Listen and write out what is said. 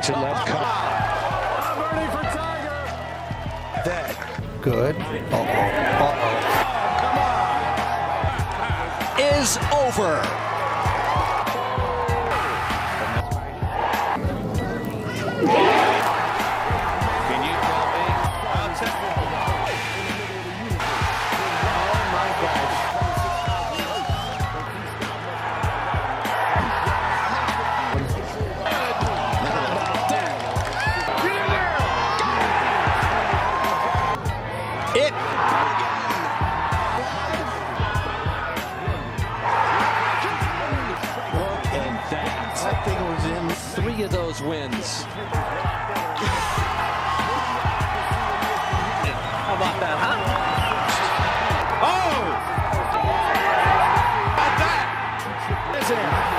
to let come. I'm ready for Tiger. That good. Is over. Can you tell me how technical? Oh my gosh. It. And that thing was in 3 of those wins. How about that, huh?